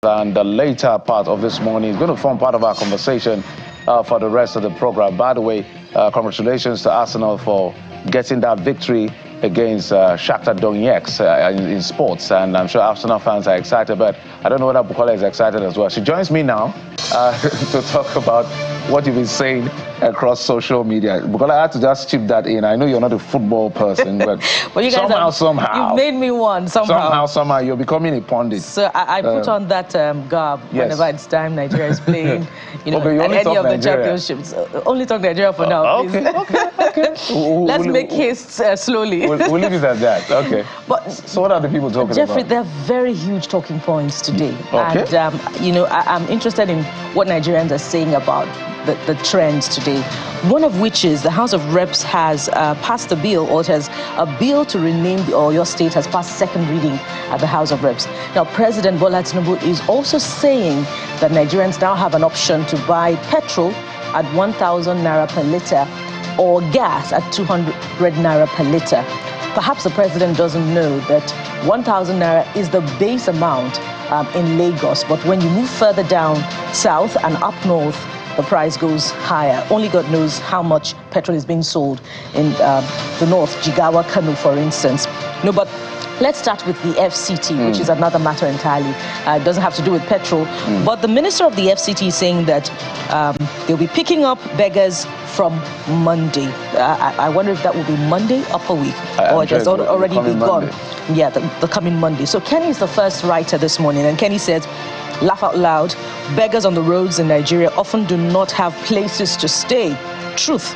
And the later part of this morning is going to form part of our conversation for the rest of the program. By the way, congratulations to Arsenal for getting that victory against Shakhtar Donetsk in sports. And I'm sure Arsenal fans are excited, but I don't know whether Bukola is excited as well. She joins me now to talk about what you've been saying across social media. Bukola, I had to just chip that in. I know you're not a football person, but well, you guys somehow. You've made me one, Somehow, you're becoming a pundit. So I put on that garb whenever it's time Nigeria is playing, you know, at any of the championships. Only talk Nigeria for now, please. Okay. Let's make haste slowly. We'll leave it at that. Okay. But so what are the people talking Jeffrey, about? there are very huge talking points today. Okay. And, you know, I'm interested in what Nigerians are saying about the trends today. One of which is the House of Reps has passed a bill, or it has a bill to rename the Oyo State has passed second reading at the House of Reps. Now, President Bola Tinubu is also saying that Nigerians now have an option to buy petrol at 1,000 naira per litre or gas at 200 naira per litre. Perhaps the president doesn't know that 1,000 naira is the base amount in Lagos, but when you move further down south and up north, the price goes higher. Only God knows how much petrol is being sold in the north, Jigawa, Kano, for instance. No, but let's start with the FCT, which is another matter entirely. It doesn't have to do with petrol. But the minister of the FCT is saying that they'll be picking up beggars from Monday. I wonder if that will be Monday, upper week, or it has already begun. Yeah, the coming Monday. So Kenny is the first writer this morning, and Kenny said, laugh out loud, beggars on the roads in Nigeria often do not have places to stay, truth,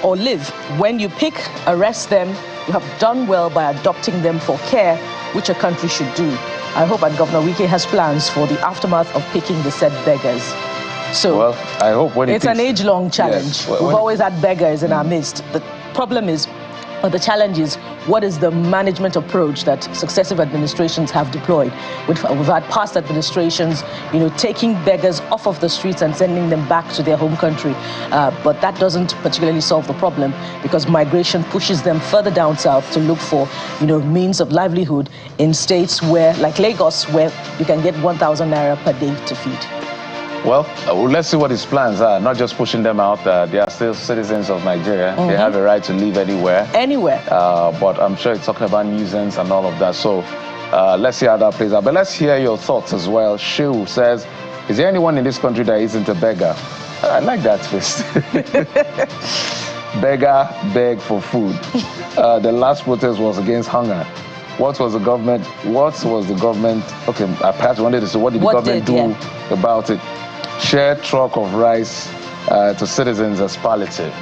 or live. When you pick, arrest them, you have done well by adopting them for care, which a country should do. I hope that Governor Wike has plans for the aftermath of picking the said beggars. So, well, I hope when it's an age-long challenge. Yes, we've always had beggars in our midst. The problem is, or the challenge is, what is the management approach that successive administrations have deployed? We've had past administrations, you know, taking beggars off of the streets and sending them back to their home country. But that doesn't particularly solve the problem, because migration pushes them further down south to look for, you know, means of livelihood in states where, like Lagos, where you can get 1,000 naira per day to feed. Well, let's see what his plans are. Not just pushing them out. They are still citizens of Nigeria. They have a right to live anywhere. Anywhere. But I'm sure it's talking about nuisance and all of that. So let's see how that plays out. But let's hear your thoughts as well. Shiu says, is there anyone in this country that isn't a beggar? I like that twist. Beggar, beg for food. The last protest was against hunger. What was the government? Okay, I perhaps wanted to say, what did the government do about it? Share truck of rice to citizens as palliative.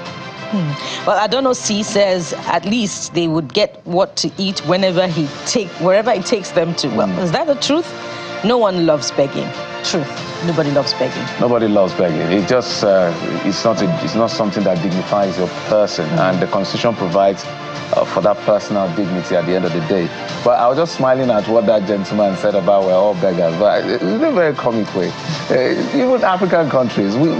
Well, I don't know. C says at least they would get what to eat wherever he takes them to. Well, is that the truth? No one loves begging. Truth. Nobody loves begging. Nobody loves begging. It just it's not something that dignifies your person, and the Constitution provides for that personal dignity at the end of the day. But I was just smiling at what that gentleman said about we're all beggars. But in a very comic way. Even African countries, we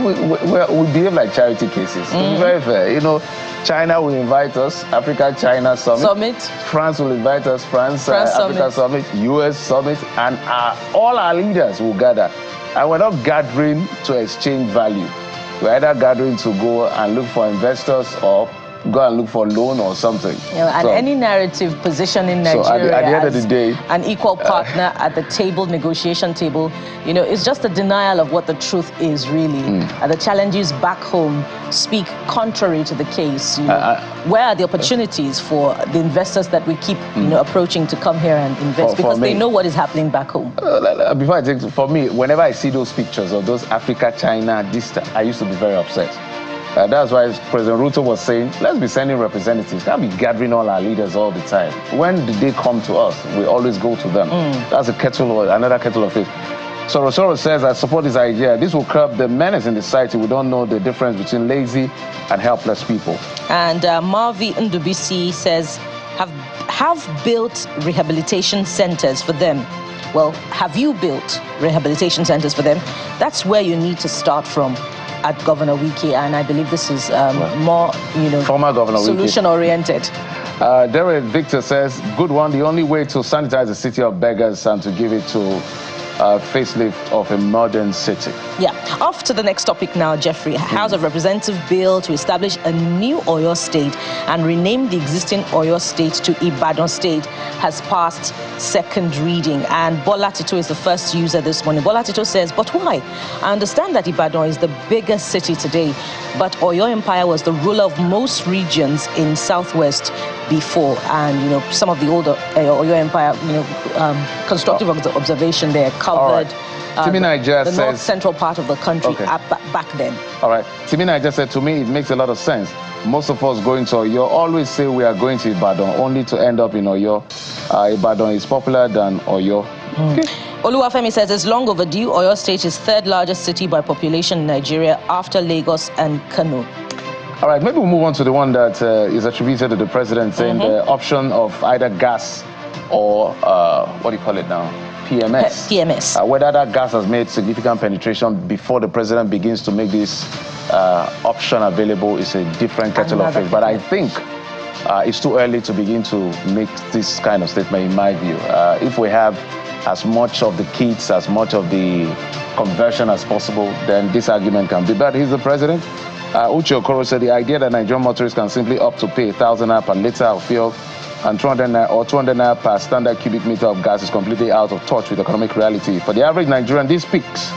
behave like charity cases. To be very fair, you know, China will invite us, Africa-China Summit. France will invite us, France-Africa Summit, US Summit, and all our leaders will gather. And we're not gathering to exchange value. We're either gathering to go and look for investors or go and look for a loan or something. You know, and any narrative position in Nigeria, so at the end of the day, an equal partner at the table, negotiation table, you know, it's just a denial of what the truth is really. And the challenges back home speak contrary to the case. You know, where are the opportunities for the investors that we keep, you know, approaching to come here and invest, because they know what is happening back home? Before I take, for me, whenever I see those pictures of those Africa, China, I used to be very upset. That's why President Ruto was saying, let's be sending representatives. Can't be gathering all our leaders all the time. When did they come to us? We always go to them. That's another kettle of fish. Sorosoro says, I support this idea. This will curb the menace in the society. We don't know the difference between lazy and helpless people. And Marvi Ndubisi says, have built rehabilitation centers for them. Well, have you built rehabilitation centers for them? That's where you need to start from. At Governor Wike, and I believe this is more, you know, former Governor solution-oriented. Derek Victor says, good one, the only way to sanitize the city of beggars and to give it to facelift of a modern city. Yeah. Off to the next topic now, Jeffrey. House of Representatives bill to establish a new Oyo state and rename the existing Oyo state to Ibadan state has passed second reading. And Bola Tito is the first user this morning. Bola Tito says, but why? I understand that Ibadan is the biggest city today, but Oyo Empire was the ruler of most regions in Southwest before. And, you know, some of the older Oyo Empire, you know, constructive observation there covered the north central part of the country back then. All right. Timina just said, to me, it makes a lot of sense. Most of us going to Oyo always say we are going to Ibadan, only to end up in Oyo. Ibadan is popular than Oyo. Okay. Oluwafemi says it's long overdue. Oyo State is third largest city by population in Nigeria after Lagos and Kano. All right, maybe we'll move on to the one that is attributed to the president, saying the option of either gas or, what do you call it now? PMS. PMS. Whether that gas has made significant penetration before the president begins to make this option available is a different kettle of fish. But I think it's too early to begin to make this kind of statement, in my view. If we have as much of the kits, as much of the conversion as possible, then this argument can be. But he's the president. Uche Okoro said the idea that Nigerian motorists can simply opt to pay 1,000 naira per liter of fuel and 200 naira per standard cubic meter of gas is completely out of touch with economic reality. For the average Nigerian, these peaks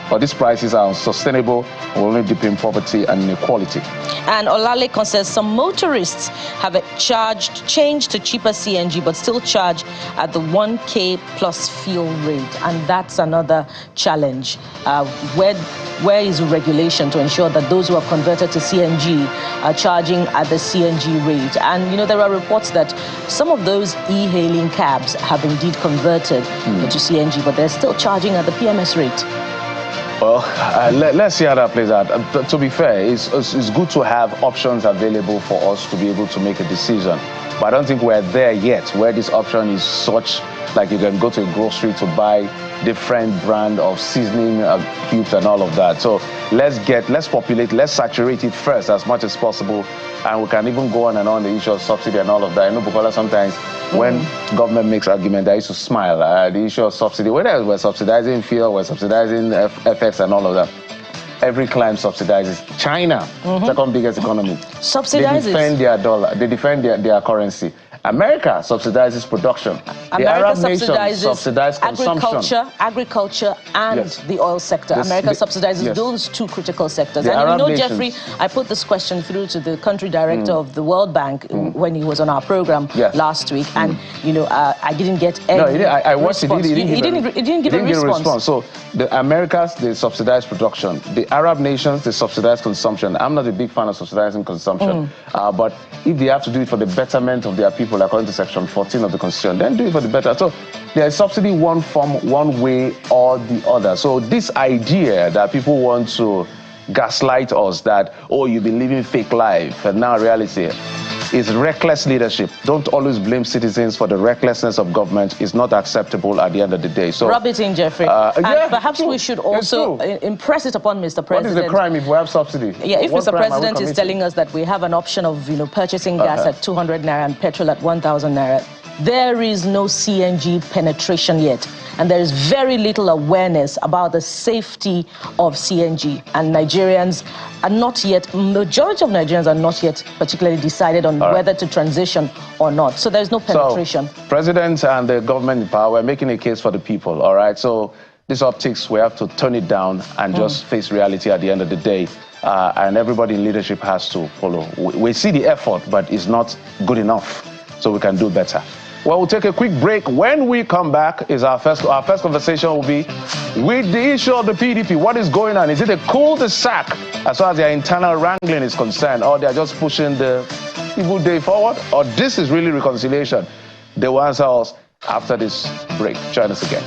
or these prices are unsustainable, will only deepen poverty and inequality. And Olalekon says some motorists have changed to cheaper CNG, but still charge at the 1K plus fuel rate. And that's another challenge. Where is regulation to ensure that those who have converted to CNG are charging at the CNG rate? And, you know, there are reports that some of those e-hailing cabs have indeed converted to CNG, but they're still charging at the PMS rate. Well, let's see how that plays out. To be fair, it's good to have options available for us to be able to make a decision. But I don't think we're there yet, where this option is such, like you can go to a grocery to buy different brand of seasoning cubes and all of that. So let's populate, let's saturate it first as much as possible. And we can even go on and on the issue of subsidy and all of that. I know, because sometimes when government makes argument, I used to smile. The issue of subsidy, whether we're subsidizing fuel, we're subsidizing FX and all of that. Every client subsidizes. China, second biggest economy. Subsidizes. They defend their dollar. They defend their currency. America subsidizes production. The Arab nations subsidize consumption. Agriculture and the oil sector. America subsidizes those two critical sectors. And you know, Jeffrey, I put this question through to the country director of the World Bank when he was on our program last week. And, you know, I didn't get any I watched it. He didn't give a response. So the Americas, they subsidize production. The Arab nations, they subsidize consumption. I'm not a big fan of subsidizing consumption. But if they have to do it for the betterment of their people, according to Section 14 of the Constitution, then do it for the better. So there is subsidy one form, one way or the other. So this idea that people want to gaslight us that, oh, you've been living fake life, and now reality is reckless leadership. Don't always blame citizens for the recklessness of government. It's not acceptable at the end of the day. So rub it in, Jeffrey. And perhaps we should also impress it upon Mr. President. What is the crime if we have subsidy? Yeah, if Mr. President is telling us that we have an option of, you know, purchasing gas at 200 naira and petrol at 1,000 naira, there is no CNG penetration yet. And there is very little awareness about the safety of CNG. And Nigerians are not yet, majority of Nigerians are not yet particularly decided on whether to transition or not. So there's no penetration. So, President and the government in power, we're making a case for the people, all right? So these optics, we have to turn it down and just face reality at the end of the day. And everybody in leadership has to follow. We see the effort, but it's not good enough. So we can do better. Well, we'll take a quick break. When we come back, our first conversation will be with the issue of the PDP. What is going on? Is it a cul-de-sac as far as their internal wrangling is concerned, or they're just pushing the evil day forward, or this is really reconciliation? They will answer us after this break. Join us again.